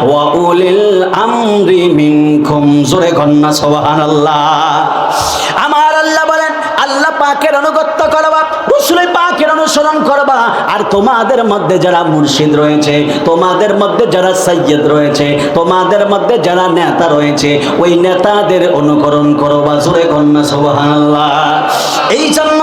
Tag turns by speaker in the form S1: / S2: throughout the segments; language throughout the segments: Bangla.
S1: ওয়া উলিল আমরি মিনকুম। জোরে কন্না সুবহানাল্লাহ। আমার আল্লাহ বলেন, আল্লাহ পাকের আনুগত্য করবা, রাসূল পাকের অনুসরণ করবা, আর তোমাদের মধ্যে যারা মুর্শিদ রয়েছে, তোমাদের মধ্যে যারা সাইয়্যিদ রয়েছে, তোমাদের মধ্যে যারা নেতা রয়েছে, ওই নেতাদের অনুকরণ করবা। জোরে কন্না সুবহানাল্লাহ। এই জন্য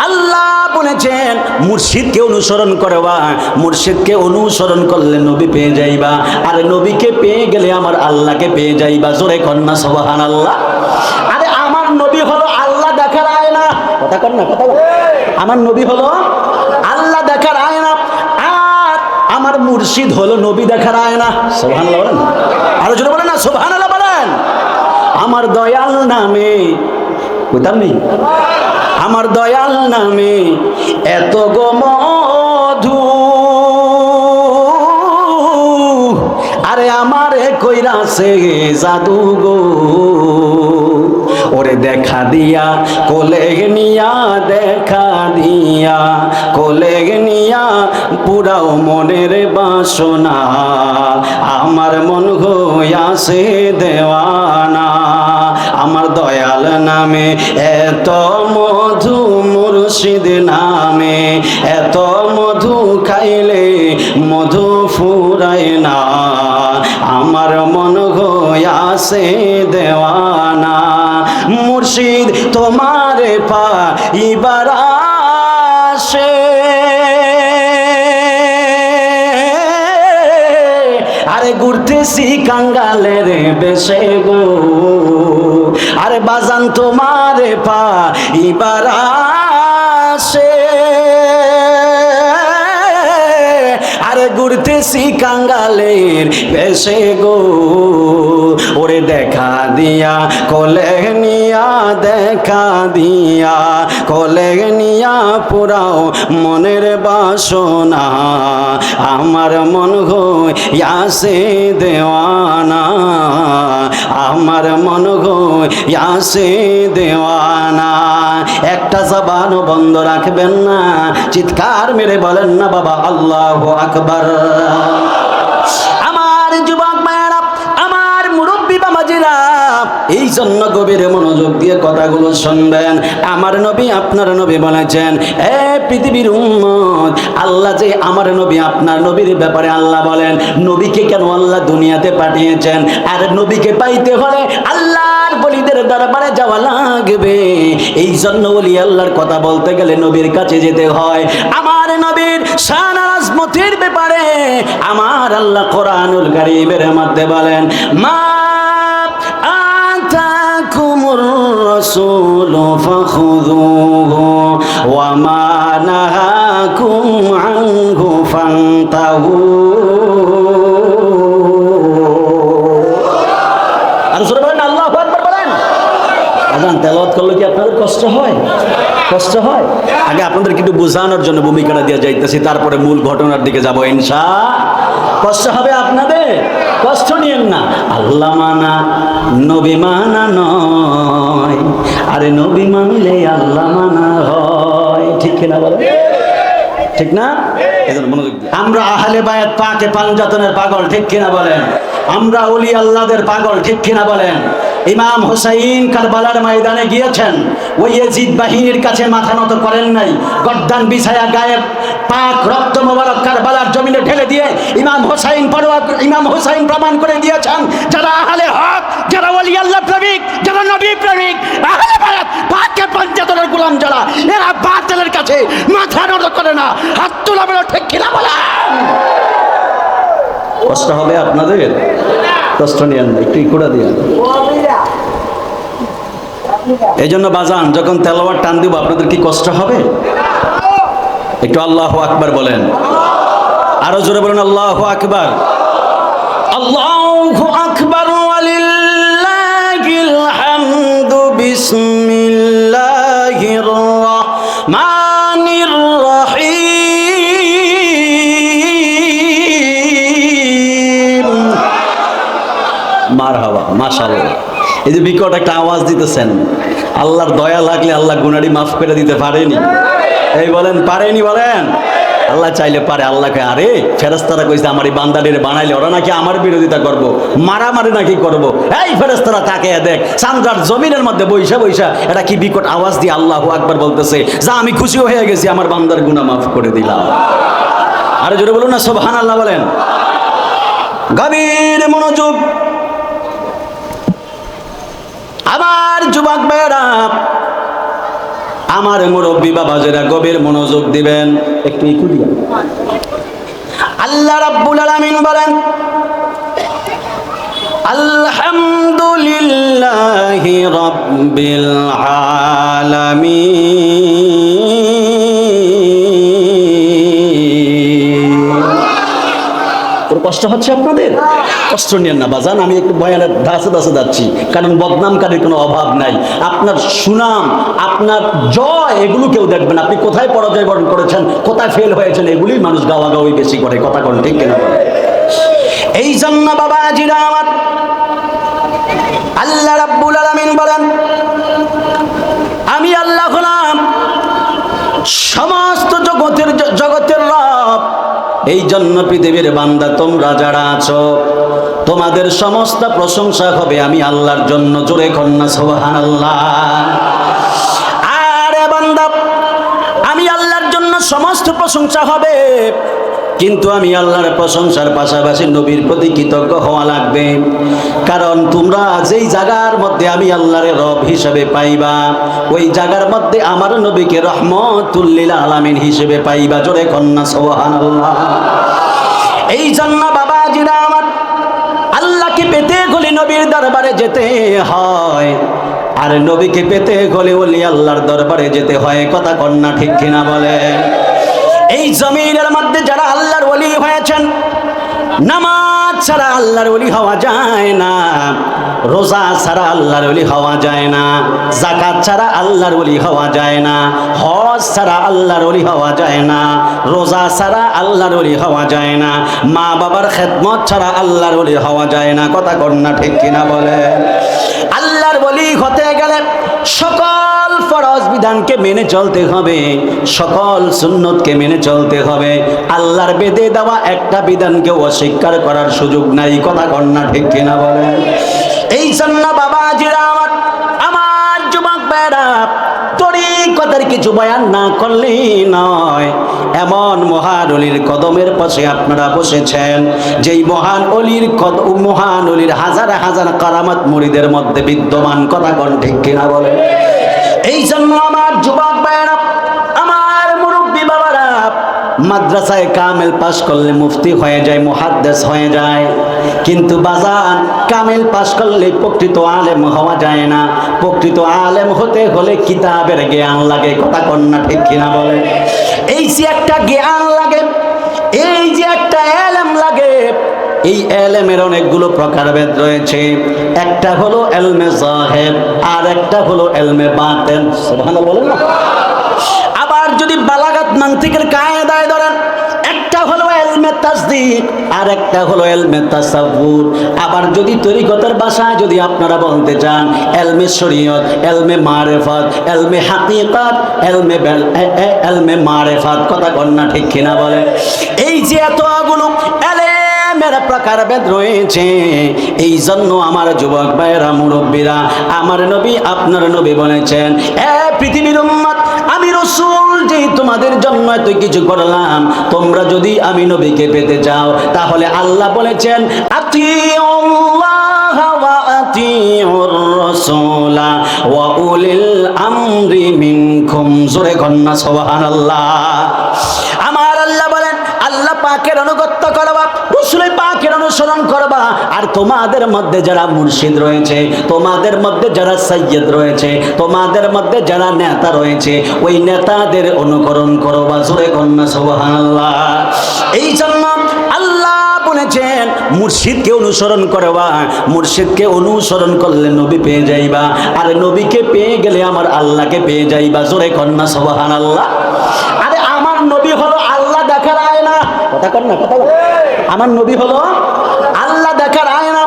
S1: আল্লাহ বলেছেন মুর্শিদকে অনুসরণ করবা, মুর্শিদকে অনুসরণ করলে নবী পেয়ে যাইবা, আর নবীকে পেয়ে গেলে আমার আল্লাহকে পেয়ে যাইবা। জোরে কন্না সুবহানাল্লাহ। আরে আমার নবী হলো আল্লাহ দেখার আয়না। কথা কর না, কথা বল। আমার নবী হলো আল্লাহ দেখার আয়না, আর আমার মুর্শিদ হলো নবী দেখার আয়না। সুবহানাল্লাহ বলেন, আরো জোরে বলেন না সুবহানাল্লাহ বলেন। আমার দয়াল নামে, বুঝতাম নেই, আমার দয়াল নামে এত গো মধু, আরে আমারে কইরাছে জাদু গো। ওরে দেখা দিয়া কোলে নিয়া, দেখা দিয়া কোলে নিয়া পুরাও মনের বাসনা, আমার মন হইয়াছে দেওয়ানা। আমার দয়াল নামে এত মধু, মুর্শিদ নামে এত মধু, খাইলে মধু ফুরায় না, আমার মন হইয়াছে দেওয়ানা। মুর্শিদ তোমারে পাইবার আসে, আরে ঘুরতেছি কাঙ্গালের বেশে গো, আরে বাজান তোমারে পাইবার আসে, আরে ঘুরতেছি কাঙ্গালের বেশে গো। ওরে দেখা দিয়া কোলে নিয়া, দেখা দিয়া কোলে নিয়া পুরাও মনের বাসনা, আমার মন হইয়াছে দেওয়ানা, আমার মন হইয়াছে দেওয়ানা। একটা জবানও বন্ধ রাখবেন না, চিৎকার মেরে বলেন না বাবা আল্লাহু আকবার। আমার যুবক মায়েরা, আমার মুরব্বী বাবাজিরা, এই জন্য গভীর মনোযোগ দিয়ে কথাগুলো শুনবেন। আমার নবী, আপনার নবী বলেছেন, এ পৃথিবীর উম্মত, আল্লাহ যে আমার নবী, আপনার নবীর ব্যাপারে আল্লাহ বলেন, নবীকে কেন আল্লাহ দুনিয়াতে পাঠিয়েছেন, আর নবীকে পাইতে হলে আল্লাহর বলিদের দরবারে যাওয়া লাগবে। এই জন্য ওলি আল্লাহর কথা বলতে গেলে নবীর কাছে যেতে হয়। আমার নবীর শান আর আজমতের ব্যাপারে আমার আল্লাহ কোরআনুল কারীমের মধ্যে বলেন, মা আতাকুমুর রাসূলু ফাখুযুহু ওয়া মা নাহাকুম আনহু ফান্তাহু। আর জোরে বলেন আল্লাহু আকবার বলেন। আজান তেলাওয়াত করলে কি আপনাদের কষ্ট হয়? কষ্ট হয়? আগে আপনাদেরকে একটু বোঝানোর জন্য ভূমিকাটা দিয়ে যাইতেছি, তারপরে মূল ঘটনার দিকে যাবো ইনশাআল্লাহ। কষ্ট হবে আপনাদের, কষ্ট নিয়েন না। আল্লাহ মানা নবী মানা নয়, আরে নবী মানলে আল্লাহ মানা হয়। ঠিক কিনা বলেন? ঠিক না? এজন্য মনোযোগ দিন। আমরা আহলে বায়াত পাকে পাঞ্জাতনের পাগল, ঠিক কিনা বলেন? আমরা ওলি আল্লাহদের পাগল, ঠিক কিনা বলেন? ইমাম হুসাইন কারবালার ময়দানে গিয়েছেন, ওই ইয়াজিদ বাহিনীর কাছে মাথা নত করেন নাই, গর্দান বিছায়া গায়ে পাক রক্ত মোবারক কারবালার জমিনে ঢেলে দিয়ে ইমাম হুসাইন প্রমাণ করে দিয়েছেন, যারা আহলে হক, যারা ওলি আল্লাহ প্রেমিক, যারা নবী প্রেমিক, আহলে বায়াত পাকে পাঞ্জাতনের গোলাম যারা, এরা বাতিলের কাছে মাথা নত করে না। হাত তোলা বলো, ঠিক কিনা বলেন? কষ্ট হবে আপনাদের? কষ্ট নিয়েন না, একটু ইকুড়া দিয়ে। এই জন্য বাজান, যখন তেলাওয়াত টান দিব আপনাদের কি কষ্ট হবে? একটু আল্লাহু আকবার বলেন, আরো জোরে বলেন আল্লাহু আকবার। আল্লাহু আকবার ওয়ালিল্লাহিল হামদু। বিসমিল্লাহির রাহমানির রাহিম। মারহাবা, মাশাআল্লাহ। এই যে বিকট একটা আওয়াজ দিতেছেন, আল্লাহর দয়া লাগলে আল্লাহ গুনাহটি মাফ করে দিতে পারেনি? এই বলেন, পারেনি? বলেন আল্লাহ চাইলে পারে। আল্লাহকে আরে ফেরেশতারা কইছে আমার এই বান্দাদের বানাইলে ওরা নাকি আমার বিরোধিতা করব, মারামারি নাকি করব। এই ফেরেশতারা তাকে দেখ চান্দ্রার জমিনের মধ্যে বৈশা বৈশা এটা কি বিকট আওয়াজ দিয়ে আল্লাহু আকবার বলতেছে, যা আমি খুশি হয়ে গেছি, আমার বান্দার গুনাহ মাফ করে দিলাম। আরে জোরে বলুন না সুবহানাল্লাহ বলেন। গভীর মনোযোগ আবার যুবক ভাইরা, আমার মুরব্বী বাবাজেরা গভীর মনোযোগ দিবেন। একটু একটু দিবেন। আল্লাহ রাব্বুল আলামিন বলেন আলহামদুলিল্লাহি রাব্বিল আলামিন। কষ্ট হচ্ছে আপনাদের? কষ্ট নিয়েন না বাজান, আমি একটু বয়ানের ধাসে ধাসে যাচ্ছি, কারণ বদনামকারীর কোনো অভাব নাই। আপনার সুনাম, আপনার জয়, এগুলো কেউ দেখবেন। আপনি কোথায় পরাজয় বরণ করেছেন, কোথায় ফেল হয়েছেন, এগুলি মানুষ গাওয়াগাওয়ি বেশি করে। কথা কোন ঠিক কিনা? এই জন্য বাবাজিরা আমার, আল্লাহ রাব্বুল আলামিন বলেন আমি আল্লাহ হলাম সমস্ত জগতের রব। এই জন্য পৃথিবীর বান্দা তোমরা যারা আছো, তোমাদের সমস্ত প্রশংসা হবে আমি আল্লাহর জন্য। জোরে কন্যা সুবহানাল্লাহ। আরে বান্দা, আমি আল্লাহর জন্য সমস্ত প্রশংসা হবে, কিন্তু আমি আল্লাহর প্রশংসার পাশাপাশি নবীর প্রতি কৃতজ্ঞ হওয়া লাগবে। কারণ তোমরা যেই জায়গার মধ্যে আমি আল্লাহর রব হিসেবে পাইবা, ওই জায়গার মধ্যে আমার নবীকে রহমতুল লিল আলামিন হিসেবে পাইবা। জোরে কন্যা সুবহানাল্লাহ। এই জন্য বাবাজিরা আমার, আল্লাহকে পেতে গেলে নবীর দরবারে যেতে হয়, আর নবীকে পেতে গেলে ওলি আল্লাহর দরবারে যেতে হয়। কথা কন্যা ঠিক কিনা বলে? এই জমিনের মধ্যে যারা আল্লাহর ওলি হয়েছেন, নামাজ ছাড়া আল্লাহর ওলি হওয়া যায় না, রোজা ছাড়া আল্লাহর ওলি হওয়া যায় না, যাকাত ছাড়া আল্লাহর ওলি হওয়া যায় না, হজ ছাড়া আল্লাহর ওলি হওয়া যায় না, রোজা ছাড়া আল্লাহর ওলি হওয়া যায় না, মা বাবার খেদমত ছাড়া আল্লাহর ওলি হওয়া যায় না। কথা কন্যা ঠিক কিনা বলে? আল্লাহর ওলি হতে গেলে সকল ফরজ বিধানকে মেনে চলতে হবে, সকল সুন্নতকে মেনে চলতে হবে। আল্লাহর বেদে দেওয়া একটা বিধানকে অস্বীকার করার সুযোগ নাই। কথা কন্যা ঠিক কিনা বলে? এই জন্য বাবাজিরা আমার, আমার যুবক ভাইরা, তরিকতের কিছু বয়ান না করলেই নয়। এমন মহান অলির কদমের পাশে আপনারা বসেছেন, যেই মহান অলির হাজার হাজার কারামাত মুরিদের মধ্যে বিদ্যমান। কথা কোন ঠিক কিনা বলে? এই জন্য আমার যুবক ভাইরা, আমার মুরব্বী বাবারা, মাদ্রাসায় কামেল পাশ করলে মুফতি হয়ে যায়, মুহাদ্দিস হয়ে যায়, কিন্তু বাজান কামেল পাশ করলে প্রকৃত আলেম হওয়া যায় না। প্রকৃত আলেম হতে হলে কিতাবের জ্ঞান লাগে। কথা কন্যা ঠিক কিনা বলে? এই যে একটা জ্ঞান লাগে, এই যে একটা এলেম লাগে, এই এলেমের অনেকগুলো প্রকারভেদ রয়েছে। একটা হলো এলমে জাহির, আর একটা হলো এলমে বাতিন। সুবহানাল্লাহ বলেন না? আবার যদি বালাগাত মানতিকের কায়দায় ধরেন, একটা হলো এলমে তাসদিক, আর একটা হলো এলমে তাসাব্বুর। আবার যদি তরিকতের ভাষায় যদি আপনারা বলতে চান, এলমে শরীয়ত, এলমে মারিফাত, এলমে হাকিকাত, এলমে মারিফাত। কথা কন্যা ঠিক কিনা বলে? এই যে এতগুলো এলেমের প্রকারভেদ রয়েছে, এই জন্য আমার যুবক ভাইরা, মুরব্বীরা, আমার নবী আপনার নবী বলেছেন, এ পৃথিবীর উম্মত, আমি রাসূল যে তোমাদের জন্য এত কিছু করলাম, তোমরা যদি আমি নবীকে পেতে চাও, তাহলে আল্লাহ বলেছেন আতিউল্লাহ ওয়া আতিউর রাসূলা ওয়া উলিল আমরি মিনকুম। জোরে কন্যা সুবহানাল্লাহ। আমার আল্লাহ বলেন, আল্লাহ পাকের আনুগত্য করবা, রাসূল পাকের অনুসরণ করবা, আর তোমাদের মধ্যে যারা মুর্শিদ রয়েছে, তোমাদের মধ্যে যারা সাইয়্যিদ রয়েছে, তোমাদের মধ্যে যারা নেতা রয়েছে, ওই নেতাদের অনুকরণ করবা। জোরে কন্যা সুবহানাল্লাহ। এই জন্য আল্লাহ বলেছেন মুর্শিদকে অনুসরণ করবা, মুর্শিদকে অনুসরণ করলে নবী পেয়ে যাইবা, আর নবীকে পেয়ে গেলে আমার আল্লাহকে পেয়ে যাইবা। জোরে কন্যা সুবহানাল্লাহ। আরে আমার নবী হলো আল্লাহ দেখার আয়না। কথা কন না, কথা বল। আমার নবী হলো আল্লাহ দেখার আয়না,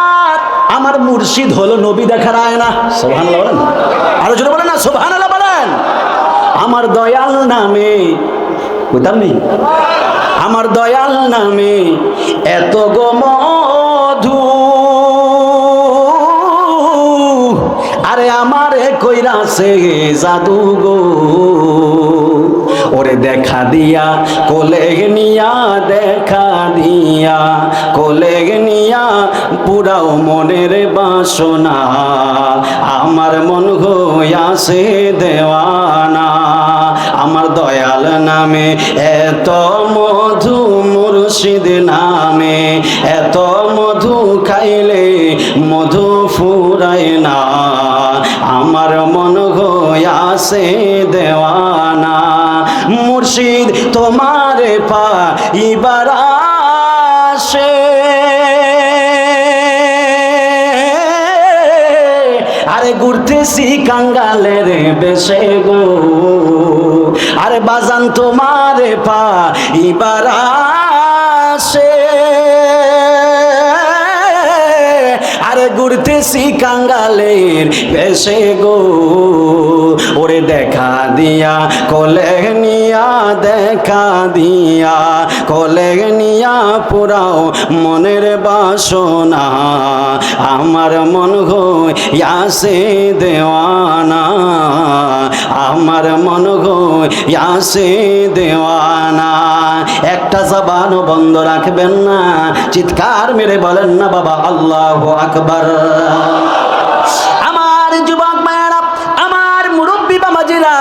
S1: আর আমার মুর্শিদ হলো নবী দেখার আয়না। সুবহানাল্লাহ বলেন। আরো জোরে বলেন না সুবহানাল্লাহ বলেন। আমার দয়াল নামে কইতাম নি? আমার দয়াল নামে এত গো মধু, আরে আমারে কইরাছে জাদু গো। ওরে দেখা দিয়া কোলে নিয়া, দেখা দিয়া কোলে নিয়া পুরাও মনের বাসনা, আমার মন হইয়াছে দেওয়ানা। আমার দয়াল নামে এত মধু, মুর্শিদ নামে এত মধু, খাইলে মধু ফুরায় না, আমার মন হইয়াছে দেওয়ানা। মুর্শিদ তোমারে পাইবার আশে, আরে ঘুরতেছি কাঙ্গালের বেশে গো, আরে বাজান তোমারে পাইবার আশে, আরে ঘুরতেছি কাঙ্গালের বেশে গো। ওরে দেখা দিয়া কোলে নিয়া, দেখা দিয়া কোলে নিয়া পুরাও মনের বাসনা, আমার মন হইয়াছে দেওয়ানা, আমার মন হইয়াছে দেওয়ানা। একটা জবানও বন্ধ রাখবেন না, চিৎকার মেরে বলেন না বাবা আল্লাহু আকবার। আমার যুবক মায়েরা, আমার মুরব্বী বাবাজিরা,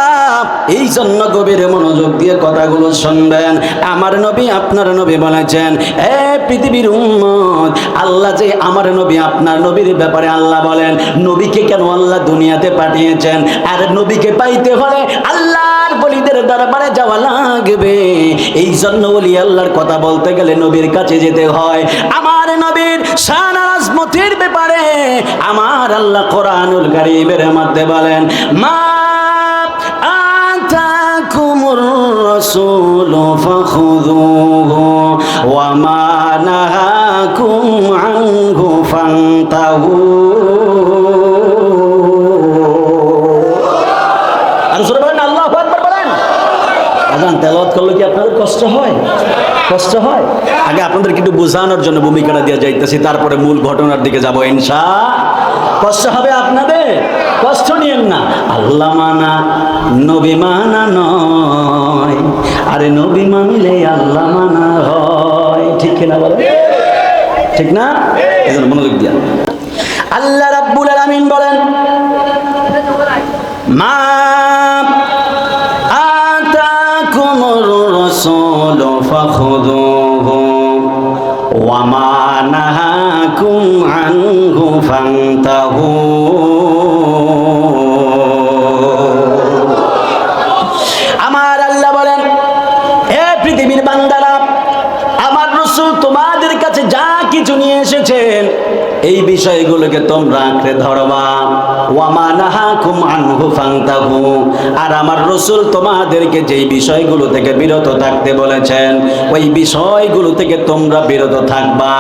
S1: এই জন্য গভীর মনোযোগ দিয়ে কথাগুলো শুনবেন। আমার নবী আপনার নবী বলেছেন, এ পৃথিবীর উম্মত, আল্লাহ যে আমার নবী আপনার নবীর ব্যাপারে আল্লাহ বলেন, নবীকে কেন আল্লাহ দুনিয়াতে পাঠিয়েছেন? আর নবীকে পাইতে হলে আল্লাহর বলিদের দরবারে যাওয়া লাগবে। এই জন্য ওলি আল্লাহর কথা বলতে গেলে নবীর কাছে যেতে হয়। আমার নবীর শান আর আজমতের ব্যাপারে আমার আল্লাহ কোরআনুল কারীমের মধ্যে বলেন, মা আতাকুমুর রাসূলু ফাখুযুহু ওয়া মা নাহাকুম আনহু ফান্তাহু। আর জোরে বলেন আল্লাহু আকবার বলেন। আজান তেলাওয়াত করলে কি আপনাদের কষ্ট হয়? কষ্ট হয়? আগে আপনাদেরকে একটু বোঝানোর জন্য ভূমিকাটা দিয়ে যাইতেছি, তারপরে মূল ঘটনার দিকে যাব ইনশাআল্লাহ। কষ্ট হবে আপনাদের, কষ্ট নিয়েন না। আল্লাহ মানা নবী মানা নয়, আরে নবী মানলে আল্লাহ মানা হয়। ঠিক কিনা বলেন? ঠিক না? এজন্য মনোযোগ দিয়া আল্লাহ রাব্বুল আলামিন বলেন, মা আতাকুমুর রাসূলু ফাখুযুহু ওয়া মা নাহাকুম আনহু ফান্তাহু। আমার আল্লাহ বলেন, হে পৃথিবীর বান্দারা, আমার রাসূল তোমাদের কাছে যা কিছু নিয়ে এসেছেন এই বিষয়গুলোকে তোমরা আঁকড়ে ধরবা। ওয়া মা নাহাকুম আনহু ফান্তাহু, আর আমার রাসূল তোমাদেরকে যেই বিষয়গুলো থেকে বিরত থাকতে বলেছেন ওই বিষয়গুলো থেকে তোমরা বিরত থাকবা।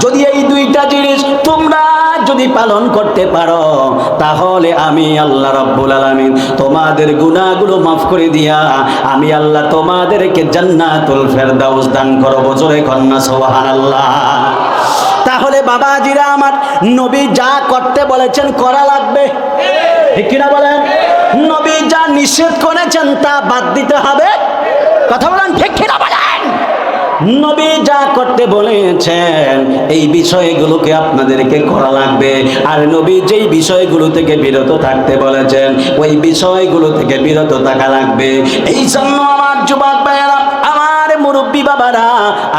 S1: যদি এই দুইটা জিনিস তোমরা যদি পালন করতে পারো, তাহলে আমি আল্লাহ রাব্বুল আলামিন তোমাদের গুনাহগুলো মাফ করে দিয়া আমি আল্লাহ তোমাদেরকে জান্নাতুল ফেরদাউস দান করব। জোরে কন্না সুবহানাল্লাহ। তাহলে বাবাজিরা আমার, নবী যা করতে বলেছেন করা লাগবে, ঠিক কিনা বলেন? নবী যা নিষেধ করেছেন তা বাদ দিতে হবে। কথা বলেন, ঠিক কিনা বলেন? নবী যা করতে বলেছেন এই বিষয়গুলোকে আপনাদেরকে করা লাগবে, আর নবী যেই বিষয়গুলো থেকে বিরত থাকতে বলেছেন ওই বিষয়গুলো থেকে বিরত থাকা লাগবে। এই জন্য আমার যুবক ভাইয়েরা, আমার মুরব্বী বাবারা,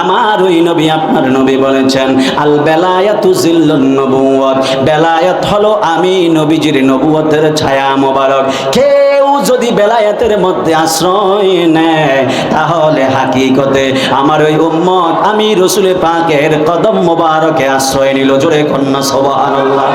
S1: আমার ওই নবী আপনার নবী বলেছেন, আল বেলায়াতু জিল্লুন নবুওয়াত, বেলায়াত হলো আমি নবীজির নবুয়তের ছায়া মোবারক। কেউ যদি বেলায়াতের মধ্যে আশ্রয় নেয় তাহলে হাকিকতে আমার ওই উম্মত আমি রাসূল পাকের কদম মোবারকে আশ্রয় নিল। জোরে কন্না সুবহানাল্লাহ।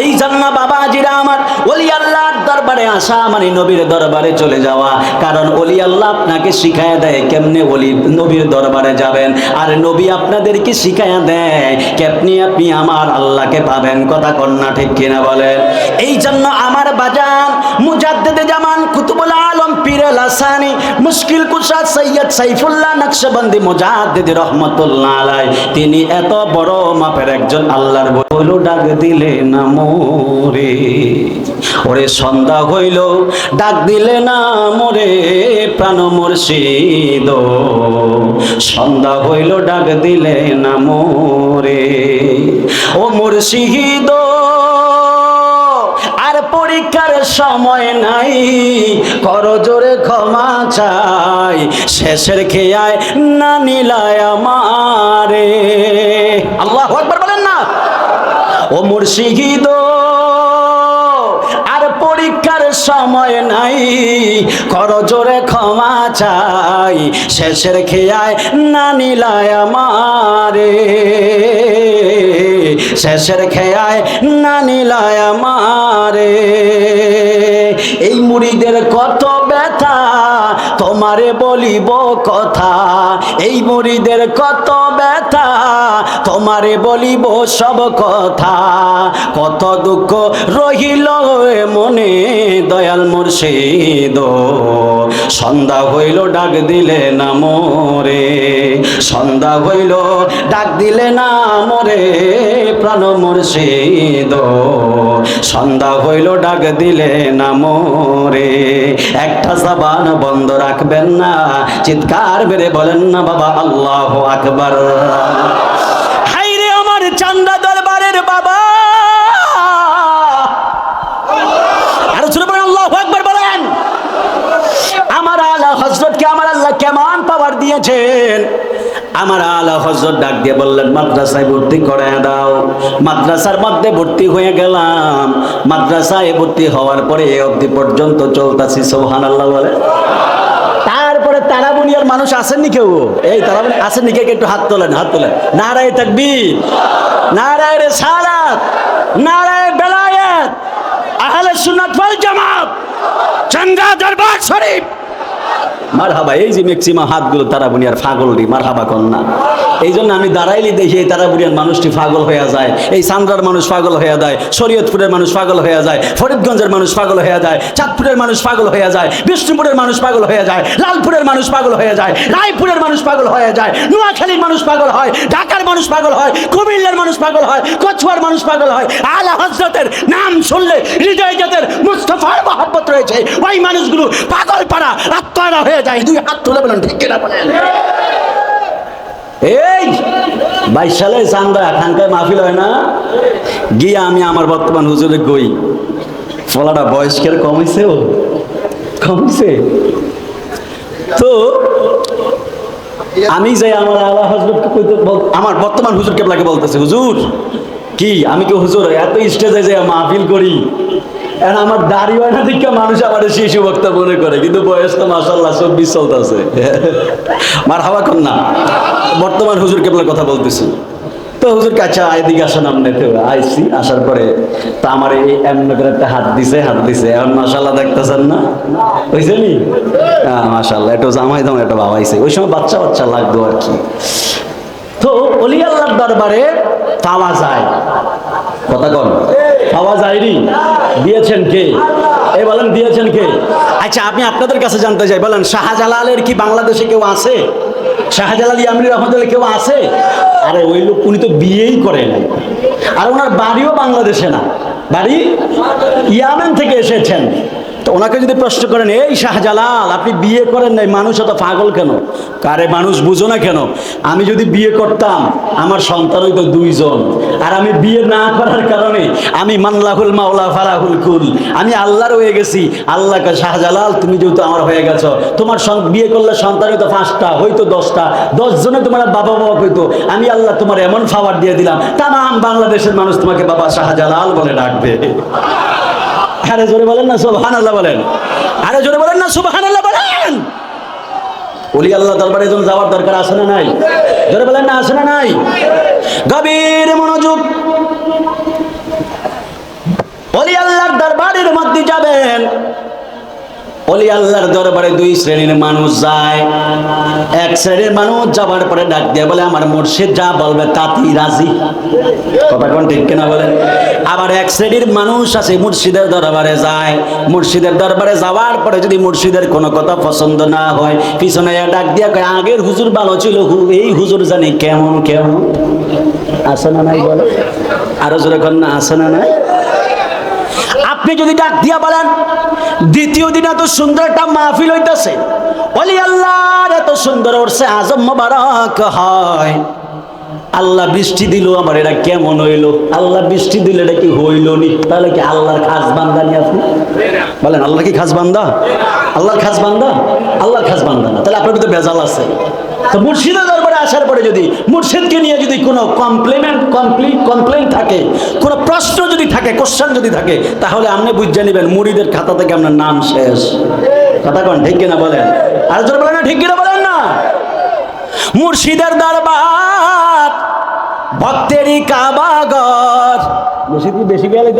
S1: এই জন্য বাবাজিরা আমার, ওলি আল্লাহর দরবারে আসা মানে নবীর দরবারে চলে যাওয়া। কারণ ওলি আল্লাহ আপনাকে শিখায়া দেয় কেমনে ওলি নবীর দরবারে যাবেন, আর নবী আপনাদেরকে শিখায়া দেয় কেমনি আপনি আমার আল্লাহকে পাবেন। কথা কন্যা ঠিক কিনা বলেন? এই জন্য আমার বাজান মুজাদ্দেদে জামান কুতুবুল আলম পীরে লাসানি মুশকিল কুশা সৈয়দ সাইফুল্লাহ নকশবন্দি মুজাদ্দিদ রহমাতুল্লাহ আলাইহি, তিনি এত বড় মাপের একজন আল্লাহর বলু ডাক দিলে না মোরে, ওরে সন্ধ্যা হইল ডাক দিলে না মোরে প্রাণ মুর্শিদ, সন্ধ্যা হইল ডাক দিলে না মোরে ও মুর্শিদ, আর পরীক্ষার সময় নাই কর জোরে ক্ষমা চাই, শেষের খেয়ায় না নিলায় আমারে। আল্লাহু আকবার বলেন না। ও মুর্শিদ আর পরীক্ষার সময় নাই কর জোরে ক্ষমা চাই, শেষের খেয়ায় না নিলায় আমারে, শেষের খেয়ায় না নিলায় আমারে। এই মুরিদের কত ব্যথা তোমারে বলিব কথা, এই মুরিদের কত ব্যথা তোমারে বলিব সব কথা, কত দুঃখ রহিল মনে দয়াল মুর্শিদ, সন্ধ্যা হইল ডাক দিলে না মোরে, সন্ধ্যা হইল ডাক দিলে না মোরে প্রাণ মুর্শিদ, সন্ধ্যা হইল ডাক দিলে না মোরে। একটা জবান বন্ধ রাখবেন না, চিৎকার বেড়ে বলেন না বাবা আল্লাহু আকবার। হায়রে আমার চান্দা দরবারের বাবা, আর শুনে বলেন আল্লাহু আকবার বলেন। আমার আলা হযরতকে আমার আল্লাহ কেমন পাওয়ার দিয়েছেন। আমার আলা হযরত ডাক দিয়ে বললেন মাদ্রাসায় ভর্তি করে দাও। মাদ্রাসার মধ্যে ভর্তি হয়ে গেলাম। মাদ্রাসায় ভর্তি হওয়ার পরে এই অবধি পর্যন্ত চলতেছি, সুবহানাল্লাহ বলে। তারপরে তারাবুনিয়ার মানুষ আসেননি কেউ? এই তারাবুনি আসেননি কে? একটু হাত তোলেন, হাত তোলেন। নারায়ে তাকবীর, নারায়ে রিসালাত, নারায়ে বেলায়েত, আহলে সুন্নাত ওয়াল জামাত, চান্দা দরবার শরীফ। মারহাবা। এই যে ম্যাক্সিমাম হাতগুলো তারাবুনিয়ার ফাগলটি মারহাবা কন্যা। এই জন্য আমি দাঁড়াইলি দেখি এই তারাবুনিয়ার মানুষটি পাগল হয়ে যায়, এই সান্দ্রার মানুষ পাগল হয়ে যায়, শরীয়তপুরের মানুষ পাগল হয়ে যায়, ফরিদগঞ্জের মানুষ পাগল হয়ে যায়, চাঁদপুরের মানুষ পাগল হয়ে যায়, বিষ্ণুপুরের মানুষ পাগল হয়ে যায়, লালপুরের মানুষ পাগল হয়ে যায়, রায়পুরের মানুষ পাগল হয়ে যায়, নোয়াখালীর মানুষ পাগল হয়, ঢাকার মানুষ পাগল হয়, কুমিল্লার মানুষ পাগল হয়, কচুয়ার মানুষ পাগল হয়। আলা হযরতের নাম শুনলে হৃদয় যাদের মুস্তাফার মহব্বত রয়েছে ওই মানুষগুলো পাগল পাড়া আত্মহারা হয়ে যায়। দুই হাত তুলে বলেন ঠিক কিনা বলেন। এই 22 সালে চান্দা খানকায় মাহফিল হয় না, গিয়া আমি আমার বর্তমান হুজুরে গই, ফলাটা বয়স্কের কমেছে, ও কমেছে তো আমি যাই আমার আলা হযরতকে কইতে, আমার বর্তমান হুজুর কেবলাকে বলতেছে, হুজুর কি আমি কি হুজুর এত স্টেজে যে মাহফিল করি, এখন আমার দাড়ি হয় না দেখে মানুষ আমার শিশু বক্তা মনে করে, কিন্তু বয়স তো মাশাআল্লাহ 24 চলতেছে। মারহাবা কন্যা। বর্তমান হুজুর কেবলার কথা বলতেছি। তো হুজুর কাছে এদিকে আসেন, আমনে আইসি, আসার পরে তা আমার এই এমনি করে একটা হাত দিছে, এখন মাশাআল্লাহ দেখতেছেন না, হয়েছে নি? মাশাআল্লাহ, এটা জামাই দাম একটা বাবাইছে। ওই সময় বাচ্চা বাচ্চা লাগতো আর কি। তো ওলি আল্লাহর দরবারে পাওয়া যায়, কথা কন, পাওয়া যায়নি। দিয়েছেন কে? এই বলেন দিয়েছেন কে? আচ্ছা আমি আপনাদের কাছে জানতে চাই, বলেন শাহজালালের কি বাংলাদেশে কেউ আছে? শাহজালাল ইয়ামানি রহমতুল্লাহ কেউ আছে? আরে ওই লোক, উনি তো বিয়েই করেন, আর ওনার বাড়িও বাংলাদেশে না, বাড়ি ইয়ামেন থেকে এসেছেন। তো ওনাকে যদি প্রশ্ন করেন, এই শাহজালাল আপনি বিয়ে করেন নাই, মানুষ এত পাগল কেন? কারে মানুষ বুঝো না কেন? আমি যদি বিয়ে করতাম আমার সন্তান হইতো 2 জন, আর আমি বিয়ে না করার কারণে আমি মানলাহুল মাওলা ফারাহুল কুল, আমি আল্লাহর হয়ে গেছি। আল্লাহকে শাহজালাল তুমি যেহেতু আমার হয়ে গেছো, তোমার বিয়ে করলে সন্তান হইতো 5টা, হইতো 10টা, 10 জনে তোমার বাবা বাবা হইতো, আমি আল্লাহ তোমার এমন ফাওয়ার দিয়ে দিলাম, তামাম বাংলাদেশের মানুষ তোমাকে বাবা শাহজালাল বলে ডাকবে। আরে জোরে বলেন না সুবহানাল্লাহ বলেন, আরে জোরে বলেন না সুবহানাল্লাহ বলেন। ওলি আল্লাহ দরবারে যখন যাওয়ার দরকার আছে না নাই? জোরে বলেন না, আছে না নাই? গভীর মনোযোগ। ওলি আল্লাহর দরবারের মধ্যে যাবেন, ওলি আল্লাহর দরবারে 2 শ্রেণীর মানুষ যায়। এক এক শ্রেণীর মানুষ যাওয়ার পরে ডাক দিয়ে বলে আমার মুর্শিদ যা বলবে তাতেই রাজি। কথা কোন ঠিক কিনা বলেন? আবার এক শ্রেণীর মানুষ আছে মুর্শিদের দরবারে যায়, মুর্শিদের দরবারে যাওয়ার পরে যদি মুর্শিদের কোনো কথা পছন্দ না হয় পিছনে ডাক দিয়া কয় আগের হুজুর ভালো ছিল, এই হুজুর জানি কেমন কেমন। আছে না নাই বলে? আরো জোরে কর না, আছে না নাই? আপনি যদি ডাক দিয়া বলেন দ্বিতীয় দিন এত সুন্দর একটা মাহফিল হইতাছে, ওলি আল্লাহর এত সুন্দর উঠছে, আজম মোবারক হয়, আল্লাহ বৃষ্টি দিল, আমার এটা কেমন হইলো? আল্লাহ বৃষ্টি দিলে এটা কি হইল নি? তাহলে কি আল্লাহর খাস বান্দা নি আপনি? বলেন আল্লাহ কি খাস বান্দা? আল্লাহর খাস বান্দা? আল্লাহর খাস বান্দা না, তাহলে আপনার ভিতরে বেজাল আছে। তো মুর্শিদের দরবারে আসার পরে যদি মুর্শিদকে নিয়ে যদি কোনো কমপ্লেন থাকে, কোনো প্রশ্ন যদি থাকে, কোশ্চেন যদি থাকে, তাহলে আপনি বুঝে নেবেন মুরিদের খাতা থেকে আপনার নাম শেষ। কথা কোন ঠিক কিনা বলেন? আর জোরে বলেন না, ঠিক কিনা বলেন না? মুর্শিদের দরবার ভক্তেরই কাবাগর। মুর্শিদ কি বেশি গেলে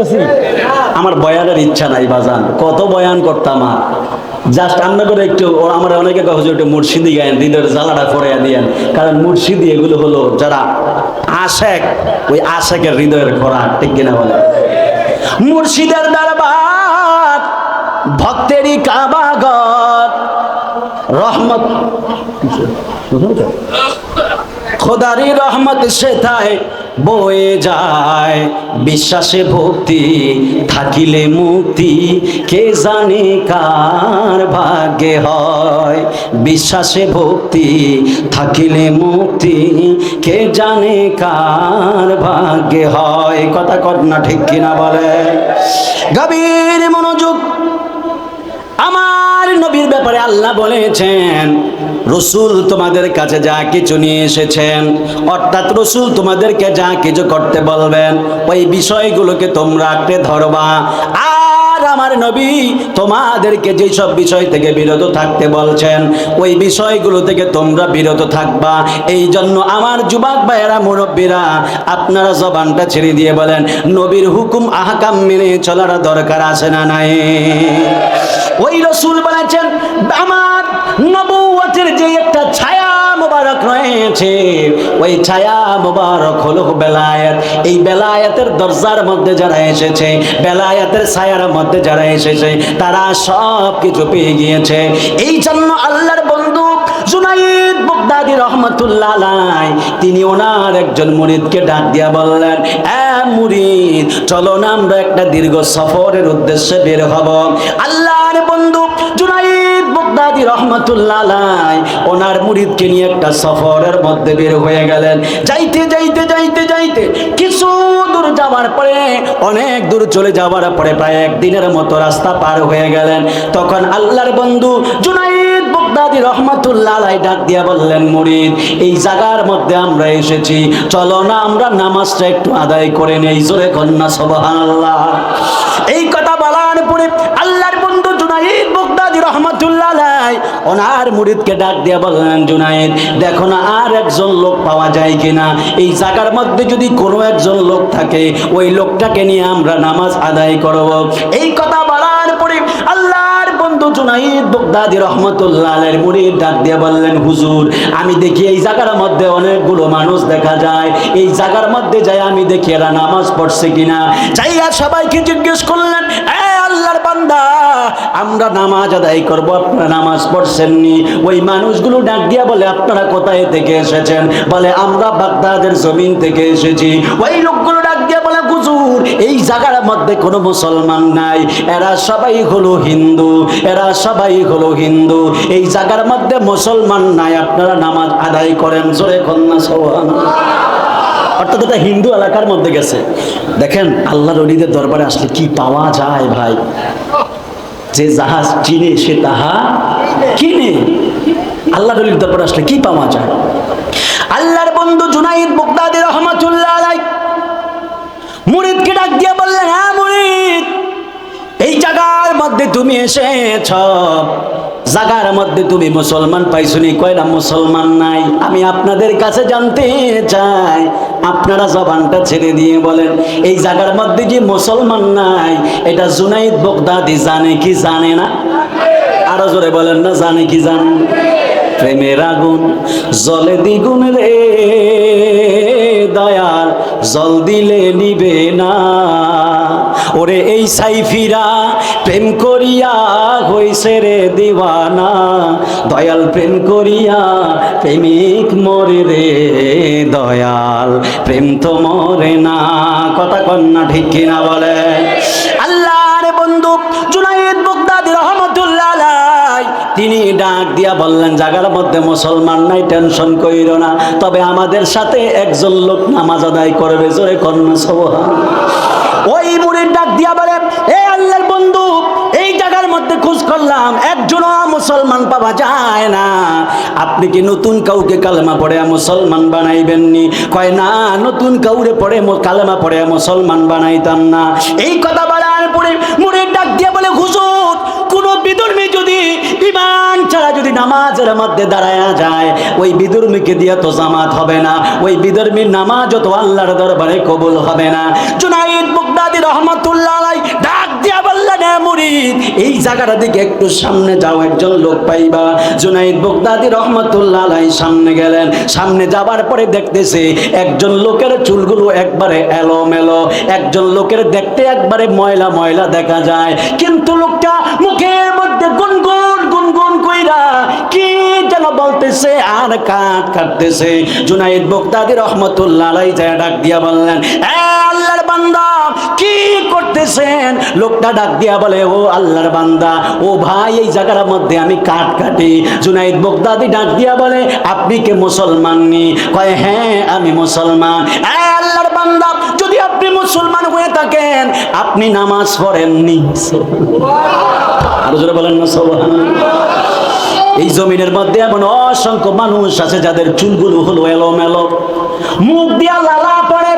S1: আমার বয়ানের ইচ্ছা নাই বাজান, কত বয়ান করতাম। আর জাস্ট রান্না করে একটু আমার অনেকে কখন একটু মুর্শিদি গায়েন, হৃদয়ের জ্বালাটা ফরাইয়া দিয়েন, কারণ মুর্শিদি এগুলো হলো যারা আশেক, ওই আশেকের হৃদয়ের খোরাক, ঠিক কিনা বলে? মুর্শিদের দরবার ভক্তেরই কাবাগর, রহমত খোদারি রহমত সেথায় বয়ে যায়, বিশ্বাসে ভক্তি থাকিলে মুক্তি কে জানে কার ভাগ্যে হয়। বিশ্বাসে ভক্তি থাকিলে মুক্তি কে জানে কার ভাগ্যে হয়। কথা কর না, ঠিক কিনা বলে? গভীর মনোযোগ। আমার নবীর ব্যাপারে আল্লাহ বলেছেন রসুল তোমাদের কাছে যা কিছু নিয়ে এসেছেন, অর্থাৎ রসুল তোমাদেরকে যা কিছু করতে বলবেন ওই বিষয়গুলোকে তোমরা আঁকড়ে ধরবা। আর আমার নবী তোমাদেরকে যেসব বিষয় থেকে বিরত থাকতে বলছেন ওই বিষয়গুলো থেকে তোমরা বিরত থাকবা। এই জন্য আমার যুবক ভাইয়েরা, মুরব্বীরা, আপনারা জবানটা ছেড়ে দিয়ে বলেন নবীর হুকুম আহকাম মেনে চলার দরকার আছে না নাই? ওই রসুল বলেছেন আমার নবুয়তের যে একটা ছায়া মোবারক রয়েছে, ওই ছায়া মোবারক হলো বেলায়েত। এই বেলায়েতের দরজার মধ্যে যারা এসেছে, বেলায়েতের ছায়ার মধ্যে যারা এসেছে, তারা সব কিছু পেয়ে গিয়েছে। এই জন্য আল্লাহর বন্ধু জুনাইদ বাগদাদী রহমাতুল্লাহ আলাইহি তিনি ওনার একজন মুরিদকে ডাক দিয়া বললেন, এ মুরিদ, চলো না আমরা একটা দীর্ঘ সফরের উদ্দেশ্যে বের হব। আল্লাহর বন্ধু জুনাইদ বাগদাদী রহমাতুল্লাহ আলাইহি ওনার মুরিদকে নিয়ে একটা সফরের মধ্যে বের হয়ে গেলেন। যাইতে যাইতে যাইতে যাইতে কিছু দূর যাওয়ার পরে, অনেক দূর চলে যাওয়ার পরে প্রায় একদিনের মতো রাস্তা পার হয়ে গেলেন। তখন আল্লাহর বন্ধু জুনাইদ বাগদাদী রহমাতুল্লাহ আলাইহি ডাক দিয়া বললেন, মুরিদ, এই জায়গার মধ্যে আমরা এসেছি, চলো না আমরা নামাজটা একটু আদায় করে নেই। জোরে কন্যা সুবহানাল্লাহ। এই কথা বলার পরে আল্লাহর বন্ধু জুনাইদ বাগদাদী রহমাতুল্লাহ আলাইহি ওনার মুরিদকে ডাক দিয়া বললেন, জুনাইদ, দেখো না আর একজন লোক পাওয়া যায় কিনা। এই জায়গার মধ্যে যদি কোনো একজন লোক থাকে ওই লোকটাকে নিয়ে আমরা নামাজ আদায় করব। এই কথা বলার পরে আল্লাহর বন্ধু জুনাইদ বাগদাদী রহমাতুল্লাহ আলাইহির মুরিদ ডাক দিয়া বললেন, হুজুর, আমি দেখি এই জায়গার মধ্যে অনেকগুলো মানুষ দেখা যায়, এই জায়গার মধ্যে যাই আমি দেখি এরা নামাজ পড়ছে কিনা। যাইয়া সবাইকে জিজ্ঞেস করলেন, এ আল্লাহর বান্দা, আমরা নামাজ আদায় করব, আপনারা নামাজ পড়ছেননি? ওই মানুষগুলো ডাক দিয়া বলে, আপনারা কোথায় থেকে এসেছেন? বলে, আমরা বাগদাদের জমিন থেকে এসেছি। ওই লোকগুলো ডাক দিয়া বলে, হুজুর, এই জায়গার মধ্যে কোনো মুসলমান নাই, এরা সবাই হলো হিন্দু, এরা সবাই হলো হিন্দু, এই জায়গার মধ্যে মুসলমান নাই, আপনারা নামাজ আদায় করেন। জোরে কন্যা সুবহানাল্লাহ। অর্থাৎ এটা হিন্দু এলাকার মধ্যে গেছে। দেখেন আল্লাহর ওলিদের দরবারে আসলে কি পাওয়া যায় ভাই। যে জাহাজ চিনে সে তাহা কিনে। আল্লাহর ওলির দরবারে আসলে কি পাওয়া যায়? আল্লাহর বন্ধু জুনাইদ বাগদাদী রহমাতুল্লাহ আলাইহি মুরিদকে ডাক দিয়া বললেন, হ্যাঁ মুরিদ, এই জায়গার মধ্যে তুমি এসেছ, জায়গার মধ্যে তুমি মুসলমান পাইছনি? কয়টা মুসলমান নাই? আমি আপনাদের কাছে জানতে চাই, আপনারা জবানটা ছেড়ে দিয়ে বলেন, এই জায়গার মধ্যে যে মুসলমান নাই এটা জুনাইদ বাগদাদী জানে কি জানে না? আরো জোরে বলেন না, জানে কি জানে? প্রেমের আগুন জলে দ্বিগুণ রে দয়াল, জল দিলে নিবে না। ওরে এই সাইফিরা প্রেম করিয়া হইছে রে দিওয়ানা, দয়াল প্রেম করিয়া প্রেমিক মরে রে দয়াল, প্রেম তো মরে না। কথা কন্যা ঠিক কিনা বলে? আল্লাহর বন্ধু জুনায়েদ বাগদাদী রহমাতুল্লাহ আলাইহি তিনি ডাক দিয়া বললেন, জায়গার মধ্যে মুসলমান নাই, টেনশন কইরো না, তবে আমাদের সাথে একজন লোক নামাজ আদায় করবে। জোরে কন্যা সুবহানাল্লাহ। ওই মুরিদ ডাক দিয়া বলে, এ আল্লাহর বন্ধু, এই জায়গার মধ্যে খোঁজ করলাম একজনও মুসলমান পাওয়া যায় না, আপনি কি নতুন কাউকে কালেমা পড়ে মুসলমান বানাইবেননি? কয় না, নতুন কাউরে পড়ে কালেমা পড়ে মুসলমান বানাইতাম না। এই কথা বলার পরে মুরিদ ডাক দিয়া বলে, হুজুর, কোন বিধর্মী যদি ঈমান ছাড়া যদি নামাজের মধ্যে দাঁড়ায়া যায়, ওই বিধর্মীকে দিয়ে তো জামাত হবে না, ওই বিধর্মীর নামাজও তো আল্লাহর দরবারে কবুল হবে না। জুনায়েদ বাগদাদী রহমাতুল্লাহ আলাইহি ডাক দিয়া বললেন, এ মুরিদ, এই জায়গাটা দিকে একটু সামনে যাও, একজন লোক পাইবা। জুনায়েদ বাগদাদী রহমাতুল্লাহ আলাইহি সামনে গেলেন। সামনে যাবার পরে দেখতেছে একজন লোকের চুলগুলো একবারে এলোমেলো, একজন লোকের দেখতে একবারে ময়লা ময়লা দেখা যায়, কিন্তু লোকটা মুখের মধ্যে গুনগুন গুনগুন কইরা কি যেন বলতেছে আর কাট কাটতেছে। জুনায়েদ বাগদাদী রহমাতুল্লাহ আলাইহি যায় ডাক দিয়া বললেন, এ আল্লাহর বান্দা, কি করতেছেন? লোকটা ডাক দিয়া বলে, ও আল্লাহর বান্দা, ও ভাই, এই জায়গার মধ্যে আমি কাট কাটি। জুনায়েদ বাগদাদী ডাক দিয়া বলে, আপনি কি মুসলমান নি? কয়, হ্যাঁ আমি মুসলমান। এ আল্লাহর বান্দা, যদি আপনি মুসলমান হয়ে থাকেন, আপনি নামাজ পড়েননি? আরো জোরে বলেন না সুবহানাল্লাহ। এই জমিনের মধ্যে এমন অসংখ্য মানুষ আছে যাদের চুলগুলো হলো এলোমেলো, মুখ দিয়া লালা পড়ে,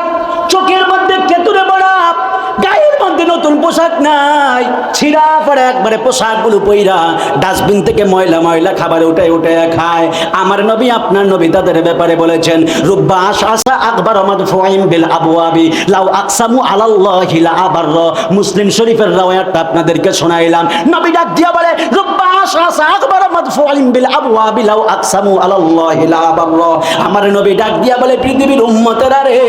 S1: চোখের মধ্যে কেতুরে বড়া, গায়ের মধ্যে নতুন পোশাক নাই, ছিঁড়া পড়ে একবারে পোশাকগুলো পইরা ডাস্টবিন থেকে ময়লা ময়লা খাবার উঠে উঠে খায়। আমার নবী, আপনার নবী তাদের ব্যাপারে বলেছেন, রুব্বা আশআসা আকবার মাদফুইন বিল আবওয়াবি লাউ আকসামু আলাল্লাহি লা আবারর। মুসলিম শরীফের riwayatটা আপনাদেরকে শোনাইলাম। নবী ডাক দিয়া বলে, রুব্বা আশআসা আকবার মাদফুইন বিল আবওয়াবি লাউ আকসামু আলাল্লাহি লা আবারর। আমার নবী ডাক দিয়া বলে, পৃথিবীর উম্মতেরা রে,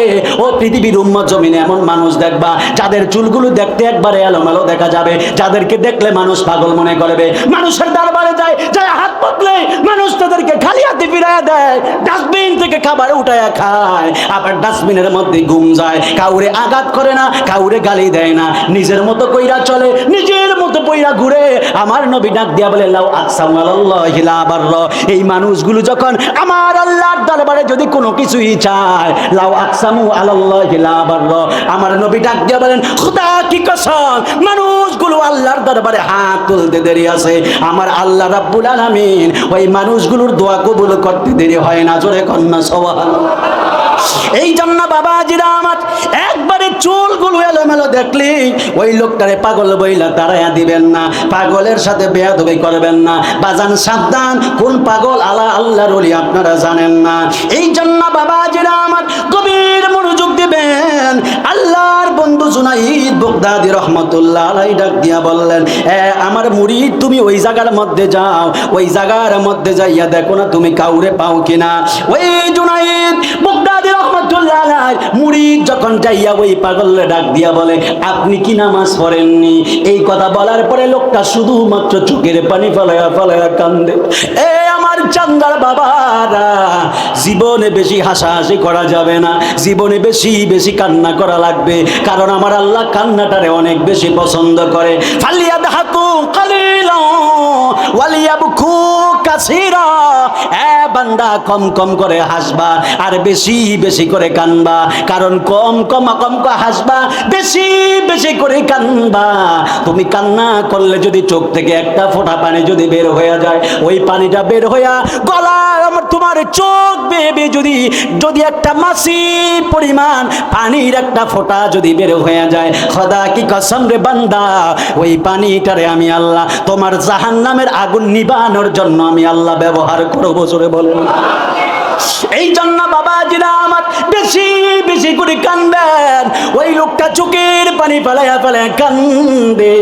S1: ও পৃথিবীর উম্মত, জমিনে এমন মানুষ দেখবা যাদের চুলগুলো দেখতে একবারে এলোমেলো দেখা যাবে, যাদেরকে দেখলে মানুষ পাগল মনে করবে। মানুষের দরবারে যায়, যায় হাত পাতলে মানুষ তাদেরকে খালি হাতে ফিরাইয়া দেয়, ডাস্টবিন থেকে খাবার উঠাইয়া খায়, আবার ডাস্টবিনের মধ্যে ঘুম যায়, কাউরে আঘাত করে না, কাউরে গালি দেয় না, নিজের মতো কইরা চলে, নিজের মতো কইরা ঘুরে। আমার নবী ডাক দিয়া বলে, লাউ আকসামু আলাল্লাহি লা আবারর। এই মানুষগুলো যখন আমার আল্লাহর দরবারে যদি কোনো কিছুই চায়, লাউ আকসামু আলাল্লাহি লা আবারর, আমার নবী ডাক দিয়া বলেন, খোদা কি কসম, মানুষগুলো আল্লাহর দরবারে হাত তুলতে দেরি আছে, আমার আল্লাহ রাব্বুল আলামিন ওই মানুষগুলোর দোয়া কবুল করতে দেরি হয় না। জোরে কন্যা সুবহানাল্লাহ। এই জন্য বাবাজিরা আমার, একবারে চুলগুলো এলোমেলো দেখলি ওই লোকটারে পাগল বইলা তাড়াইয়া দিবেন না, পাগলের সাথে বেয়াদবি করবেন না। বাজান সাবধান, কোন পাগল আলা আল্লাহর ওলি আপনারা জানেন না। এই জন্য বাবাজিরা আমার গভীর মনোযোগ দিবেন। আল্লাহর বন্ধু জুনায়েদ বাগদাদী রহমাতুল্লাহ আলাইহি ডাক দিয়া বললেন, আমার মুরিদ, তুমি ওই জায়গার মধ্যে যাও, ওই জায়গার মধ্যে যাইয়া দেখো না তুমি কাউরে পাও কিনা। ওই জুনায়েদ বাগদাদী রহমাতুল্লাহ আলাইহি মুরিদ যখন যাইয়া ওই পাগলরে ডাক দিয়া বলে, আপনি কি নামাজ পড়েননি? এই কথা বলার পরে লোকটা শুধুমাত্র চোখের পানি ফলাইয়া ফলাইয়া কান্দে। এ আমার চান্দার বাবারা, জীবনে বেশি হাসাহাসি করা যাবে না, জীবনে বেশি বেশি কান্না করা লাগবে, কারণ আমার আল্লাহ কান্নাটারে অনেক বেশি পছন্দ করে। ফালিয়াদহাকু কালিলা ওয়ালিয়াবকু কাসীরা। এ বান্দা, কম কম করে হাসবা আর বেশি বেশি করে কানবা, কারণ কম কম হাসবা, বেশি বেশি করে কানবা। তুমি কান্না করলে যদি চোখ থেকে একটা ফোঁটা পানি যদি বের হয়ে যায়, ওই পানিটা বের হইয়া গলা আমার তোমার চোখ বেবে যদি যদি একটা মাছি পরিমাণ পানির একটা ফোঁটা যদি বের হয়ে যায়, খোদা কি কসম রে বান্দা, ওই পানিটারে আমি আল্লাহ তোমার জাহান্নামের আগুন নিবানোর জন্য আমি আল্লাহ ব্যবহার করবো। জোরে বলেন। এই জন্য বাবাজিরা আমার বেশি বেশি করে কান্দেন। ওই লোকটা চোখের পানি ফেলাইয়া ফেলাইয়া কান্দে।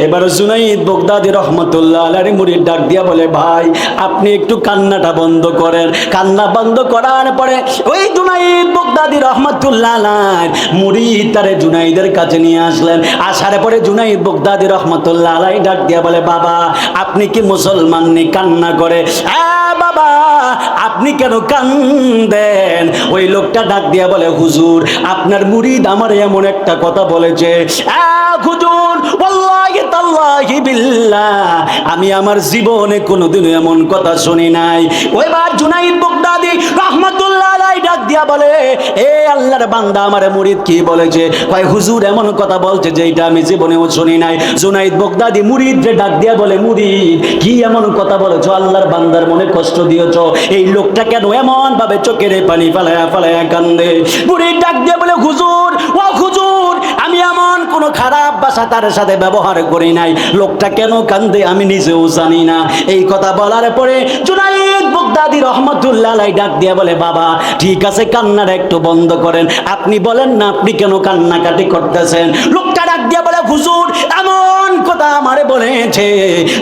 S1: এবার জুনাইদ বাগদাদি রহমতুল্লাহ আলাইহি মুরিদ ডাক দিয়া বলে, ভাই আপনি একটু কান্নাটা বন্ধ করেন। কান্না বন্ধ করার পরে ওই জুনাইদ বাগদাদি রহমতুল্লাহ আলাইহি মুরিদ তারে জুনাইদের কাছে নিয়ে আসলেন। আসার পরে জুনাইদ বাগদাদি রহমতুল্লাহ আলাইহি ডাক দিয়া বলে, বাবা আপনি কি মুসলমান নি? কান্না করে, বাবা আপনি কেন কান্দেন? ওই লোকটা ডাক দিয়া বলে, হুজুর আপনার মুরিদ আমার এমন একটা কথা বলেছে, হুজুর ওয়াল্লাহি তাল্লাহি বিল্লাহ আমি আমার জীবনে কোনোদিন এমন কথা শুনি নাই। ওইবার জুনাইদ বাগদাদি রহমাতুল্লাহ আলাইহি ডাক দিয়া বলে, এ আল্লাহর বান্দা আমার মুরিদ কি বলেছে? কয় হুজুর এমন কথা বলছে যে এটা আমি জীবনেও শুনি নাই। জুনাইদ বাগদাদি মুরিদরে ডাক দিয়া বলে, মুরিদ কি এমন কথা বলেছো? আল্লাহর বান্দার মনে কষ্ট দিয়েছো। এই লোকটা কেন এমন ভাবে চোখের পানি ফেলায়া ফেলায়া কান্দে? মুরিদ ডাক দিয়া বলে, হুজুর ও হুজুর আমি এমন কোন খারাপ ভাষা তার সাথে ব্যবহার করি নাই। লোকটা কেন কান্দে আমি নিজেও জানি না। এই কথা বলার পরে জুনাইদ বাগদাদি রহমাতুল্লাহ আলাইহি ডাক দিয়া বলে, বাবা ঠিক আছে কান্নাটা একটু বন্ধ করেন। আপনি বলেন না আপনি কেন কান্নাকাটি করতেছেন? লোকটা ডাক দিয়া বলে, হুজুর এমন কথা আমারে বলেছে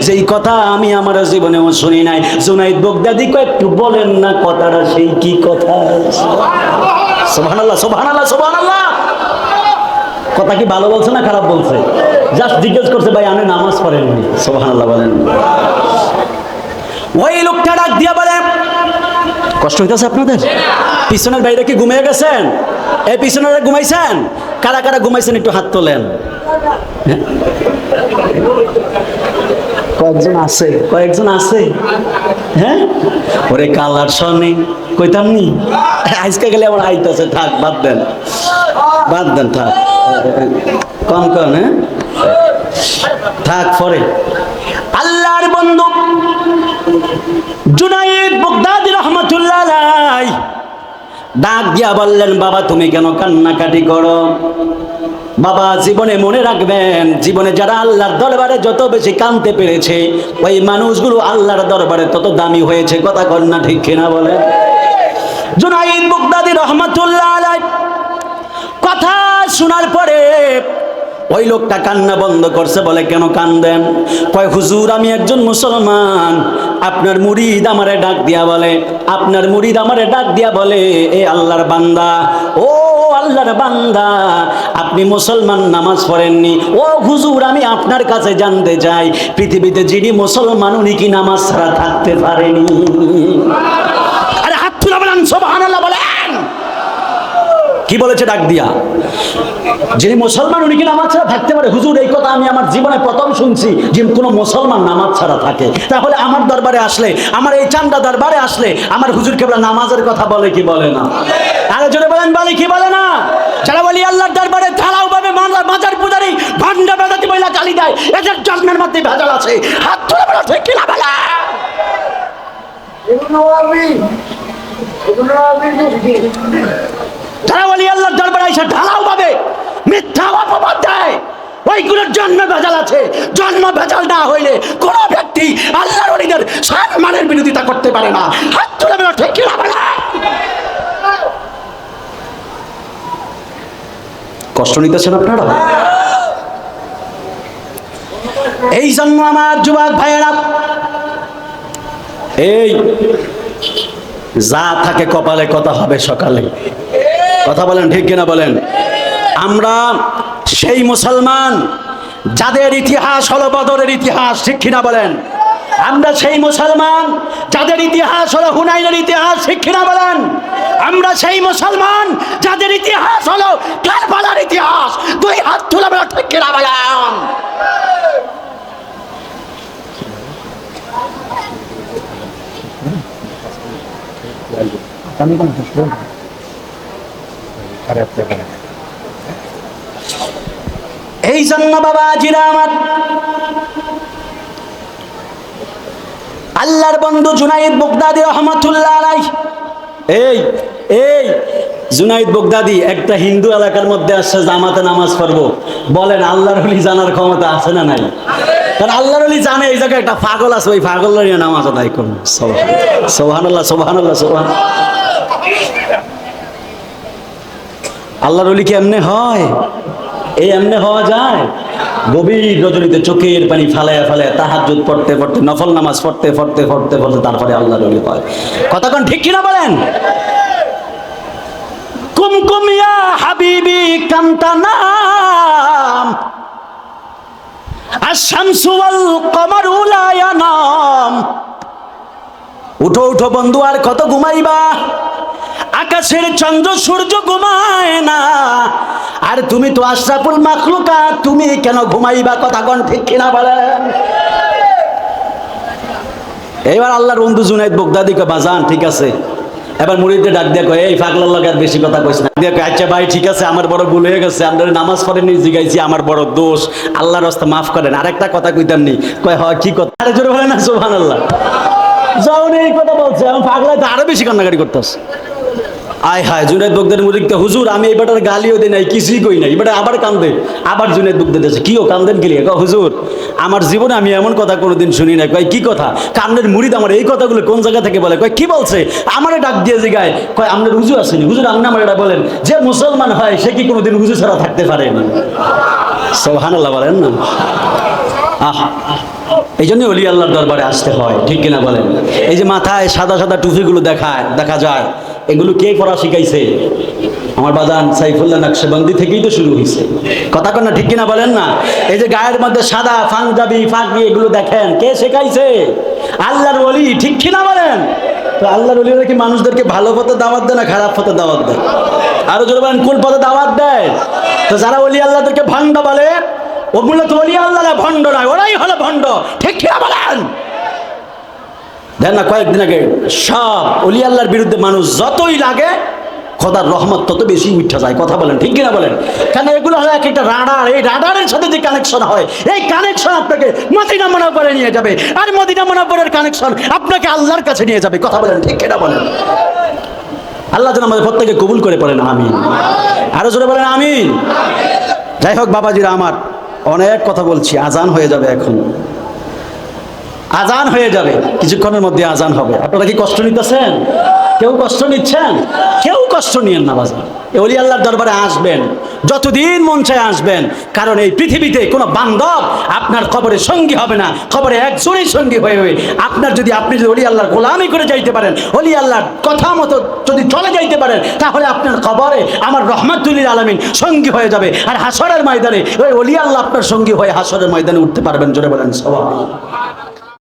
S1: যেই কথা আমি আমার জীবনেও শুনি নাই। জুনাইদ বাগদাদি কয়, একটু বলেন না কথাটা সেই কি কথা? সুবহানাল্লাহ সুবহানাল্লাহ সুবহানাল্লাহ। কথা কি ভালো বলছে না খারাপ বলছে? জাস্ট জিজ্ঞেস করছে, ভাই আপনি নামাজ পড়েননি? সুবহানাল্লাহ বলেন। ওই লোকটা ডাক দিয়া বলে, কষ্ট হইতেছে আপনাদের? পিছনের বাইরে কি ঘুমিয়ে গেছেন? এই পিছনেরা ঘুমাইছেন? কারা কারা ঘুমাইছেন একটু হাত তোলেন। কয়েকজন আছে, কয়েকজন আছে। হ্যাঁ ওরে কালার শনি কইতাম নি আজকে গেলে আমার আইতাছে। থাক বাদ দেন, বাদ দেন, থাক কম কম। হ্যাঁ থাক পরে। আল্লাহর বন্ধু জুনাইদ বাগদাদি রহমাতুল্লাহ আলাইহি ডাক দিয়া বললেন, বাবা তুমি কেন কান্নাকাটি করো? বাবা জীবনে মনে রাখবেন, জীবনে যারা আল্লাহর দরবারে যত বেশি কাঁদতে পেরেছে ওই মানুষগুলো আল্লাহর দরবারে তত দামি হয়েছে। কথা কন না ঠিক কিনা বলে? জুনাইদ বাগদাদি রহমাতুল্লাহ আলাইহি কথা শোনার পরে ওই লোকটা কান্না বন্ধ করছে। বলে, কেন কান্দেন? কয় হুজুর আমি একজন মুসলমান। আপনার মুরিদ আমারে ডাক দিয়া বলে, আপনার মুরিদ আমারে ডাক দিয়া বলে, এ আল্লাহর বান্দা, ও আল্লাহর বান্দা আপনি মুসলমান, নামাজ পড়েননি। ও হুজুর আমি আপনার কাছে জানতে চাই, পৃথিবীতে যিনি মুসলমান উনি কি নামাজ ছাড়া থাকতে পারেনি? আরে হাত তুলে বলেন সুবহানাল্লাহ বলেন। কি বলেছে ডাক দিয়া? যিনি মুসলমান উনি কি নামাজ ছাড়া থাকতে পারে? হুজুর এই কথা আমি আমার জীবনে প্রথম শুনছি যে কোনো মুসলমান নামাজ ছাড়া থাকে। তাহলে আমার দরবারে আসলে, আমার এই চান্দা দরবারে আসলে আমার হুজুর কেবল নামাজের কথা বলে কি বলে না? আরে জোরে বলেন, বলে কি বলে না? যারা বলি আল্লাহর দরবারে ঢালাও ভাবে মাজার পূজারি ভান্ডা বেদাতি বইলা গালি দেয়, এদের জন্মের মধ্যে ভেজাল আছে। হাত তুলে বলা ঠিক কিনা বলা? যারা বলি আল্লাহর দরবারে এসে ঢালাও ভাবে মিথ্যা অপবাদ দেয়, ওইগুলোর জন্ম ভেজাল আছে। জন্ম ভেজাল না হইলে কোন ব্যক্তি আল্লাহর ওলিদের সম্মানের বিরোধিতা করতে পারে না। হাত তুলে বলা ঠিক কিনা বলা? কষ্ট নিতেছেন আপনারা? এই জন্য আমার যুবক ভাইয়েরা, এই যা থাকে কপালে কথা হবে সকালে। কথা বলেন ঠিক কিনা বলেন? আমরা সেই মুসলমান যাদের ইতিহাস হলো বদরের ইতিহাস, ঠিক কিনা বলেন? আমরা সেই মুসলমান যাদের ইতিহাস হলো হুনাইনের ইতিহাস, ঠিক কিনা বলেন? আমরা সেই মুসলমান যাদের ইতিহাস হলো কারবালার ইতিহাস। দুই হাত তুলে বলা ঠিক কিনা বলেন? এই জন্য বাবাজিরা আমার, আল্লাহর বন্ধু জুনাইদ বাগদাদি রহমাতুল্লাহ আলাইহি, এই জুনাইদ বাগদাদি একটা হিন্দু এলাকার মধ্যে আসছে জামাতে নামাজ পড়বো। বলেন আল্লাহর ওলি জানার ক্ষমতা আছে না নাই? কারণ আল্লাহর ওলি জানে এই জায়গায় একটা পাগল আছে, ওই পাগল নামাজ আদায় করবো। সুবহানাল্লাহ সুবহানাল্লাহ সুবহানাল্লাহ। আল্লাহর ওলি কি এমনি হয়? এই এমনি হওয়া যায়? গভীর রজনীতে চোখের পানি ফালায়া ফালায়া তাহাজ্জুদ পড়তে পড়তে, নফল নামাজ পড়তে পড়তে পড়তে পড়তে তারপরে আল্লাহর ওলি হয়। কতক্ষণ ঠিক কিনা বলেন? কুমকুম ইয়া হাবিবি কামতানাম আশ-শামসু ওয়াল কমারু লা ইয়ানাম। উঠো উঠো বন্ধু, আর কত ঘুমাইবা? আকাশের চন্দ্র সূর্য ঘুমায় না, আর তুমি তো আশরাফুল মাখলুকাত, তুমি কেন ঘুমাইবা? কথা কোন ঠিক কিনা বলেন? এইবার আল্লাহর বন্ধু জুনাইদ বগদাদি কয়, বাজান ঠিক আছে। এবার মুরিদদের ডাক দিয়ে কয়, এই পাগলার লগে আর বেশি কথা কইস না। দিয়ে কয়, আচ্ছা ভাই ঠিক আছে, আমার বড় ভুল হয়ে গেছে, আপনারা নামাজ পড়েননি জিগাইছি, আমার বড় দোষ, আল্লাহর রাস্তা মাফ করেন। আরেকটা কথা কইতাম নি। কয় হয় কি কথা? আরে জোরে বলেন না সুবহানাল্লাহ। যখন এই কথা বলছে এখন পাগলা তো আরো বেশি কান্নাকাটি করতেছে। আয় হায়, জুনাইদ বগদাদি মুরিদকে, হুজুর আমি এই বেটার গালিও দিই নাই, কিছুই কই নাই, বেটা আবার কান্দে। আবার জুনাইদ বগদাদি আছে, কিও কান্দেন কি লিয়ে? কয় হুজুর আমার জীবনে আমি এমন কথা কোনোদিন শুনি নাই। কয় কি কথা? কান্দের মুরিদ আমার এই কথাগুলো কোন জায়গা থেকে বলে? কয় কি বলছে? আমারে ডাক দিয়ে জিগায়, কয় আপনার হুজুর আসেনি। হুজুর আপনি আমার এটা বলেন, যে মুসলমান হয় সে কি কোনোদিন হুজুর ছাড়া থাকতে পারে না? সুবহানাল্লাহ বলেন না। এই জন্য ওলি আল্লাহর দরবারে আসতে হয়, ঠিক কিনা বলেন? এই যে মাথায় সাদা সাদা টুপিগুলো দেখা যায়, এগুলো কে পড়া শিখাইছে? আমার বাজান সাইফুল্লাহ নকশবন্দি থেকেই তো শুরু হয়েছে। কথা কন না ঠিক কিনা বলেন না? এই যে গায়ের মধ্যে সাদা পাঞ্জাবি ফাঁকি এগুলো দেখেন, কে শেখাইছে? আল্লাহর ওলি, ঠিক কিনা বলেন? তো আল্লাহর ওলিরা কি মানুষদেরকে ভালো পথে দাওয়াত দেয় না খারাপ পথে দাওয়াত দেয়? আরো জোরে বলেন, কোন পথে দাওয়াত দেয়? তো যারা ওলি আল্লাহদেরকে ভণ্ড বলে, ওগুলো তো ওলি আল্লাহ ভণ্ড নয়, ওরাই হলো ভণ্ড, ঠিক কিনা বলেন? দেন না, কয়েকদিন আগে সব ওলি আল্লাহর বিরুদ্ধে মানুষ যতই লাগে খোদার রহমত তত বেশি উঠা যায়। কথা বলেন ঠিক কিনা বলেন? কেন এগুলো হলো এক একটা রাডার, এই রাডারের সাথে যে কানেকশন হয়, এই কানেকশন আপনাকে মদিনা মুনাওয়ারায় নিয়ে যাবে, আর মদিনা মুনাওয়ারার কানেকশন আপনাকে আল্লাহর কাছে নিয়ে যাবে। কথা বলেন ঠিক কিনা বলেন? আল্লাহ যেন আমাদের প্রত্যেকে কবুল করে পড়েন আমিন। আরো জোরে বলেন আমিন। যাই হোক বাবাজিরা আমার, অনেক কথা বলছি, আজান হয়ে যাবে এখন, আজান হয়ে যাবে, কিছুক্ষণের মধ্যে আজান হবে। আপনারা কি কষ্ট নিতেছেন? কেউ কষ্ট নিচ্ছেন? কেউ কষ্ট নিয়েন না বাজার। ওলি আল্লাহর দরবারে আসবেন, যতদিন মন চায় আসবেন, কারণ এই পৃথিবীতে কোনো বান্ধব আপনার কবরে সঙ্গী হবে না, কবরে একজনই সঙ্গী হয়ে আপনি যদি ওলি আল্লাহর গোলামি করে যাইতে পারেন, ওলি আল্লাহর কথা মতো যদি চলে যাইতে পারেন, তাহলে আপনার কবরে আমার রহমাতুল লিল আলামিন সঙ্গী হয়ে যাবে। আর হাসরের ময়দানে ওই ওলি আল্লাহ আপনার সঙ্গী হয়ে হাসরের ময়দানে উঠতে পারবেন। জোরে বলেন সুবহানাল্লাহ।